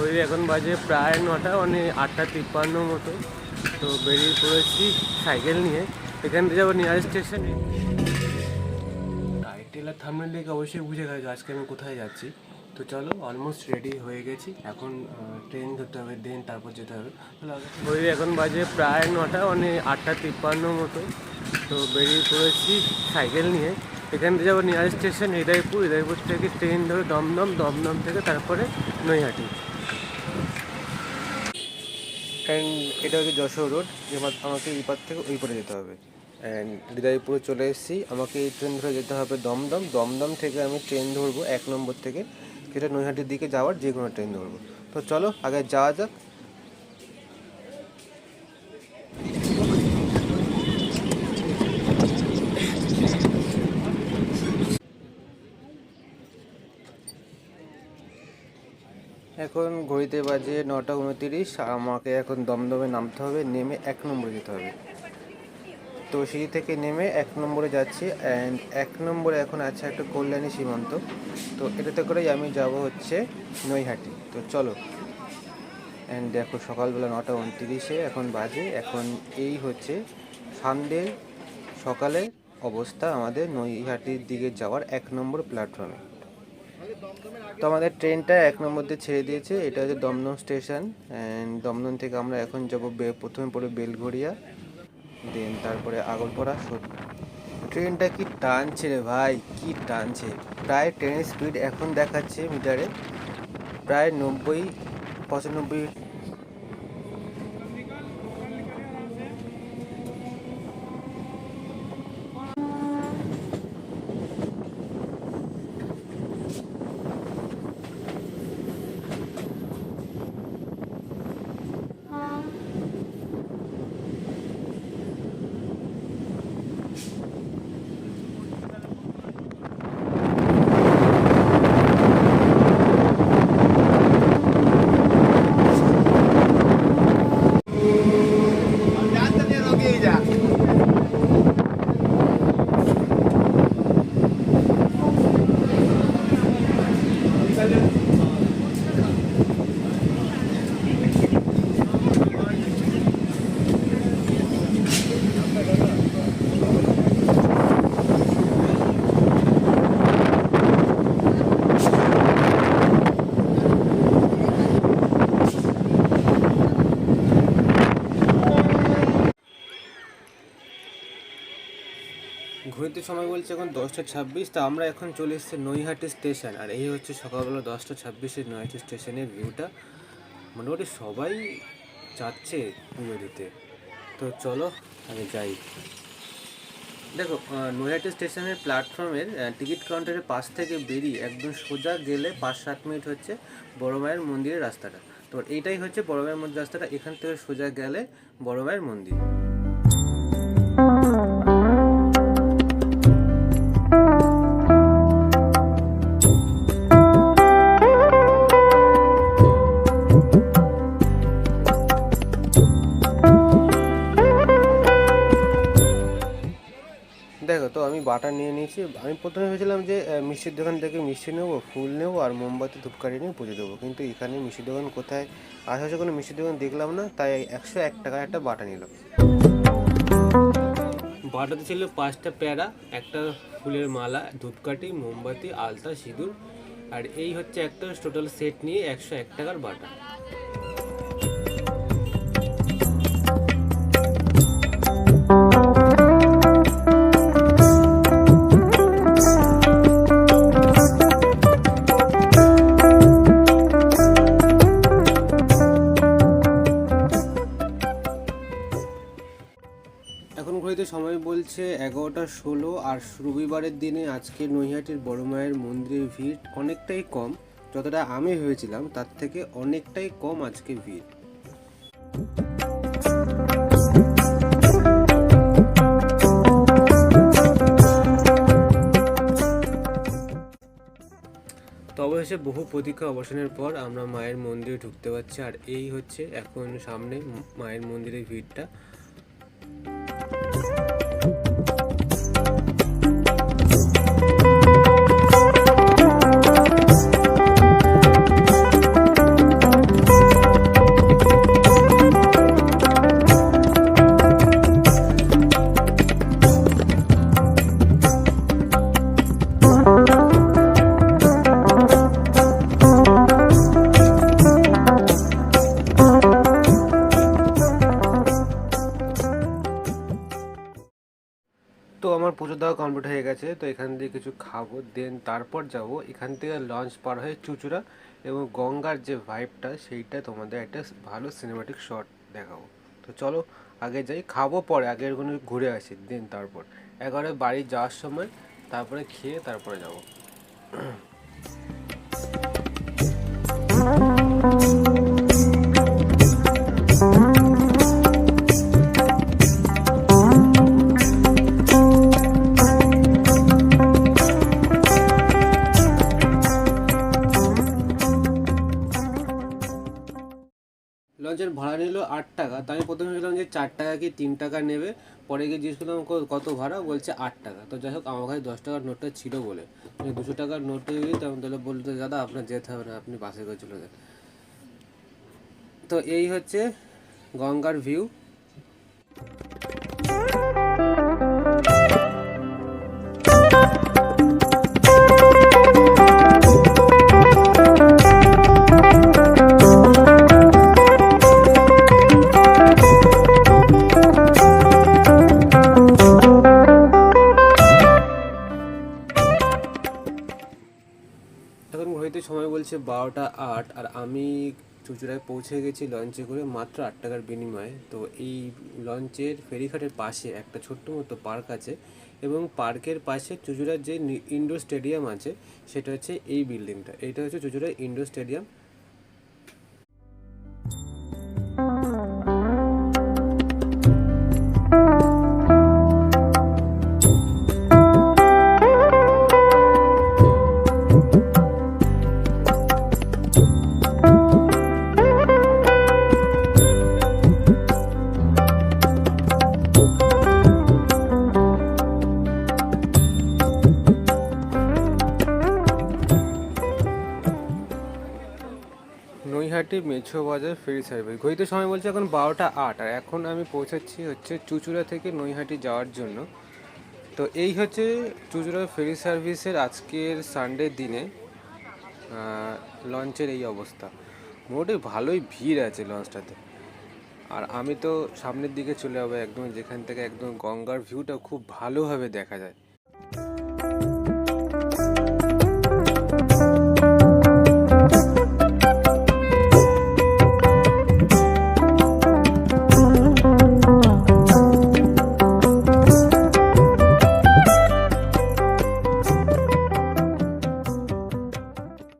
ওই এখন বাজে প্রায় 9টা, মানে 8:53 মতো। তো বেরিয়ে পড়েছি সাইকেল নিয়ে। এখান থেকে যাবো নিয়ারেস্ট স্টেশন। টাইটেল আর থাম্বনেল দেখে অবশ্যই বুঝে গেছো আজকে আমি কোথায় যাচ্ছি। তো চলো, অলমোস্ট রেডি হয়ে গেছি। এখন ট্রেন ধরতে হবে, দেন তারপর যেতে হবে। ওই এখন বাজে প্রায় 9টা, মানে 8:53 মতো। তো বেরিয়ে পড়েছি সাইকেল নিয়ে। এখান থেকে যাবো নিয়ারেস্ট স্টেশন হৃদয়পুর। হৃদয়পুর থেকে ট্রেন ধরে দমদম, দমদম থেকে তারপরে নৈহাটি। অ্যান্ড এটা হচ্ছে যশোর রোড। এবার আমাকে এই পার থেকে ওই পারে যেতে হবে। অ্যান্ড হৃদয়পুরে চলে এসেছি। আমাকে এই ট্রেন ধরে যেতে হবে দমদম। দমদম থেকে আমি ট্রেন ধরবো 1 নম্বর থেকে, যেটা নৈহাটির দিকে যাওয়ার যে কোনো ট্রেন ধরবো। তো চলো আগে যাওয়া যাক। এখন ঘড়িতে বাজে 9:29। আমাকে এখন দমদমে নামতে হবে, নেমে 1 নম্বরে যেতে হবে। তো সিঁড়ি থেকে নেমে 1 নম্বরে যাচ্ছি। অ্যান্ড 1 নম্বরে এখন আছে একটা কল্যাণী সীমান্ত। তো এটাতে করেই আমি যাব হচ্ছে নৈহাটি। তো চলো। অ্যান্ড দেখো সকালবেলা 9:29 এখন বাজে। এখন এই হচ্ছে সানডে সকালে অবস্থা আমাদের নৈহাটির দিকে যাওয়ার 1 নম্বর প্ল্যাটফর্মে। তো আমাদের ট্রেনটা 1 নম্বর দিয়ে ছেড়ে দিয়েছে। এটা হচ্ছে দমদম স্টেশন। অ্যান্ড দমদম থেকে আমরা এখন যাব প্রথমে পড়ে বেলঘড়িয়া, দেন তারপরে আগরপাড়া। ট্রেনটা কি টানছে রে ভাই, কি টানছে! প্রায় ট্রেনের স্পিড এখন দেখাচ্ছে মিটারে প্রায় 90-95। ঘড়িতে সময় বলছে এখন 10:26। তা আমরা এখন চলে এসেছি নৈহাটি স্টেশন। আর এই হচ্ছে সকালবেলা 10:26 নৈহাটি স্টেশনের ভিউটা। মোটামুটি সবাই যাচ্ছে পুজো দিতে। তো চলো আগে যাই। দেখো, নৈহাটি স্টেশনের প্ল্যাটফর্মের টিকিট কাউন্টারের পাশ থেকে বেরিয়ে একদম সোজা গেলে 5-7 মিনিট হচ্ছে বড় মায়ের মন্দিরের রাস্তাটা। তো এইটাই হচ্ছে বড় মায়ের মন্দির রাস্তাটা। এখান থেকে সোজা গেলে বড় মায়ের মন্দির। দেখো, তো আমি বাটা নিয়ে নিয়েছি। আমি প্রথমে ভেবেছিলাম যে মিষ্টির দোকান থেকে মিষ্টি নেবো, ফুল নেবো আর মোমবাতি ধূপকাঠি নিয়ে পুজো দেবো। কিন্তু এখানে মিষ্টির দোকান কোথায়, আশেপাশে কোনো মিষ্টির দোকান দেখলাম না। তাই 101 টাকার একটা বাটা নিলাম। বাটাতে ছিল 5টা প্যারা, একটা ফুলের মালা, ধূপকাঠি, মোমবাতি, আলতা, সিঁদুর। আর এই হচ্ছে একটা টোটাল সেট নিয়ে 101 টাকার বাটা। এখন ঘড়িতে সময় বলছে 11:16। আর রবিবারের দিনে আজকে নৈহাটির বড় মায়ের মন্দিরের ভিড় অনেকটাই কম। যতটা আমি ভেবেছিলাম তার থেকে অনেকটাই কম আজকে ভিড়। তো অবশেষে বহু প্রতীক্ষা অবসানের পর আমরা মায়ের মন্দিরে ঢুকতে পারছি। আর এই হচ্ছে এখন সামনে মায়ের মন্দিরের ভিড়টা। দাওয়া কমপ্লিট হয়ে গেছে, তো এখান থেকে কিছু খাবো, দেন তারপর যাব এখান থেকে লঞ্চ পার হয়ে চুঁচুড়া, এবং গঙ্গার যে ভাইবটা সেইটা তোমাদের একটা ভালো সিনেমাটিক শট দেখাবো। তো চলো আগে যাই, খাবো পরে, আগে ওখানে ঘুরে আসি, দেন তারপর একবারে বাড়ি যাওয়ার সময় তারপরে খেয়ে তারপরে যাব। লঞ্চের ভাড়া নিল 8 টাকা। তো আমি প্রথমে ভাবলাম যে 4 টাকা কি 3 টাকা নেবে, পরে গিয়ে জিজ্ঞেস করলাম কত ভাড়া, বলছে 8 টাকা। তো যাই হোক আমার কাছে 10 টাকার নোটটা ছিল বলে 200 টাকার নোটে গিয়ে তেমন তাহলে বলতে, দাদা আপনার যেতে হবে না, আপনি বাসে করে চলে যান। তো এই হচ্ছে গঙ্গার ভিউ। এখন ঘড়িতে সময় বলছে 12টা 8, আর আমি চুঁচুড়ায় পৌঁছে গেছি লঞ্চে করে মাত্র 8 টাকার বিনিময়ে। তো এই লঞ্চের ফেরিঘাটের পাশে একটা ছোট্ট মতো পার্ক আছে, এবং পার্কের পাশে চুঁচুড়ার যে ইনডোর স্টেডিয়াম আছে সেটা হচ্ছে এই বিল্ডিংটা, এইটা হচ্ছে চুঁচুড়ার ইনডোর স্টেডিয়াম। নৈহাটি মেছো বাজার ফেরি সার্ভিস। ঘড়িতে সময় বলছে এখন 12টা 8, আর এখন আমি পৌঁছাচ্ছি হচ্ছে চুঁচুড়া থেকে নৈহাটি যাওয়ার জন্য। তো এই হচ্ছে চুঁচুড়া ফেরি সার্ভিসের আজকের সানডের দিনে লঞ্চের এই অবস্থা। মোটামুটি ভালোই ভিড় আছে লঞ্চটাতে, আর আমি তো সামনের দিকে চলে যাবো একদম, যেখান থেকে একদম গঙ্গার ভিউটা খুব ভালোভাবে দেখা যায়।